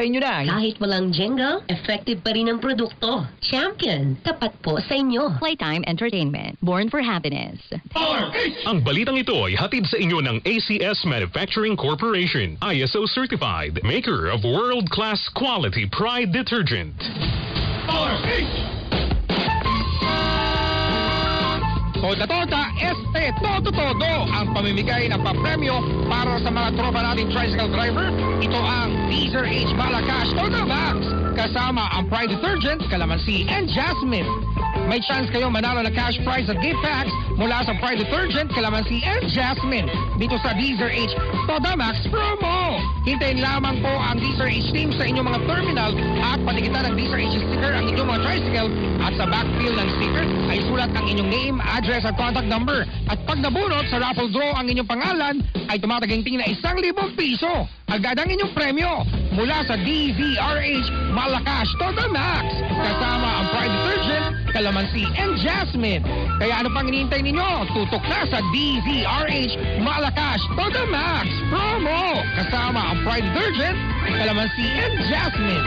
inyo na. Kahit walang jingle, effective pa rin ang produkto. Champion, tapat po sa inyo. Playtime Entertainment, born for happiness. Ang balitang ito ay hatid sa inyo ng ACS Manufacturing Corporation, ISO certified, maker of world-class quality Pride detergent. Tota, todo ang pamimigay ng papremyo para sa mga tropa nating tricycle driver. Ito ang Diesel H Malakas Total Max. Kasama ang Pride Detergent, Calamansi, and Jasmine. May chance kayong manalo na cash prize at gift packs mula sa Pride Detergent, Calamansi, and Jasmine dito sa Diesel H Total Max promo. Hintayin lamang po ang Diesel H team sa inyong mga terminal at patikitan ng Diesel H sticker ang inyong mga tricycle at sa backfill ng sticker ay sulat ang inyong name, address at contact number. At pag nabunot sa raffle draw ang inyong pangalan ay tumataginting na 1,000 piso. Agad ang inyong premyo mula sa DZRH Malakas Total Max. Kasama ang Pride Detergent, Calamansi, and Jasmine. Kaya ano pang hinihintay ninyo? Tutok na sa DZRH Malakas Total Max promo. Kasama ang Pride Detergent, Calamansi, and Jasmine.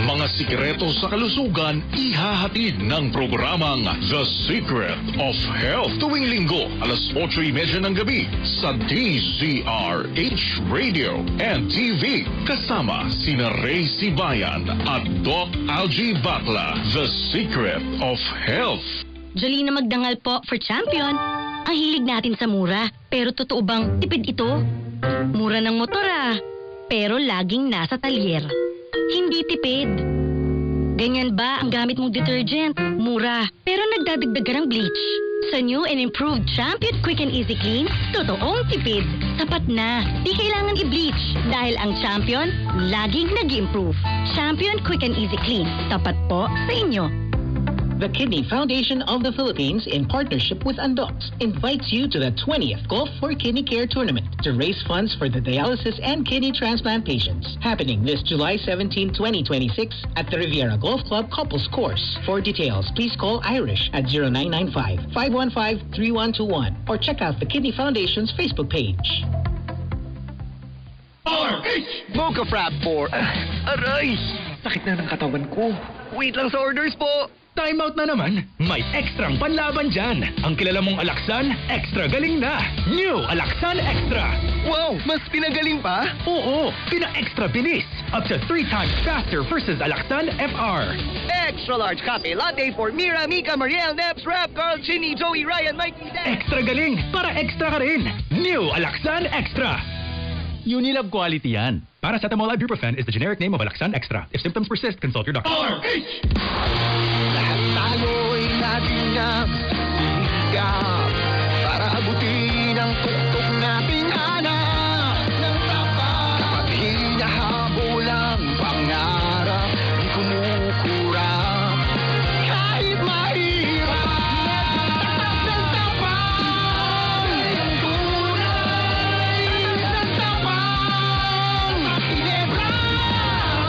Mga sikreto sa kalusugan, ihahatid ng programang The Secret of Health tuwing linggo, alas 8:30 ng gabi sa DZRH Radio and TV. Kasama sina Ray Sibayan at Doc Algie Batla. The Secret of Health. Jolina Magdangal po for Champion. Ang hilig natin sa mura, pero totoo bang tipid ito? Mura ng motor pero laging nasa talyer. Hindi tipid. Ganyan ba ang gamit mong detergent? Mura, pero nagdadagdag ka ng bleach. Sa new and improved Champion Quick and Easy Clean, totoong tipid. Sapat na, di kailangan i-bleach. Dahil ang Champion, laging nag-improve. Champion Quick and Easy Clean, tapat po sa inyo. The Kidney Foundation of the Philippines, in partnership with Andox, invites you to the 20th Golf for Kidney Care Tournament to raise funds for the dialysis and kidney transplant patients. Happening this July 17, 2026 at the Riviera Golf Club Couples Course. For details, please call Irish at 0995-515-3121 or check out the Kidney Foundation's Facebook page. Mocha Frap for... Aray! Sakit na ng katawan ko. Wait lang sa orders po. Time out na naman. May ekstrang panlaban dyan. Ang kilala mong Alaxan, extra galing na. New Alaxan Extra. Wow! Mas pinagaling pa? Oo, pina-extra bilis. Up to 3 times faster versus Alaxan FR. Extra large cafe latte for Mira, Mika, Mariel, Neps, Rap, Carl, Chinny, Joey, Ryan, Mikey, Dan. Extra galing para extra ka rin. New Alaxan Extra. Unilab quality yan. Paracetamol ibuprofen is the generic name of Alaxan Extra. If symptoms persist, consult your doctor. Lahat tayo'y natinang sigap para abutin ang tuktok nating hanap ng tapat. Kapag hinahabol ang pangarap, di kumukurap. Kahit mahirap, ng tapang, ang tunay ng tapang. Ginebra!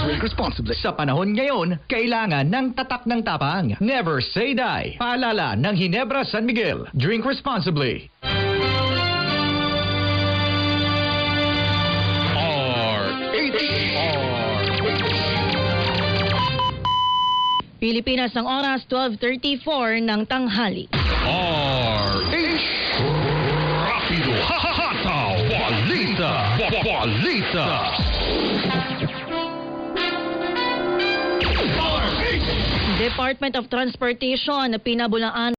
Drink responsibly. Sa panahon ngayon, kailangan ng tatak ng tapang. Never say die. Paalala ng Ginebra San Miguel. Drink responsibly. Pilipinas ang oras 12:34 ng tanghali. RH Rapido Hahataw Balita Balita. Department of Transportation na pinabulaan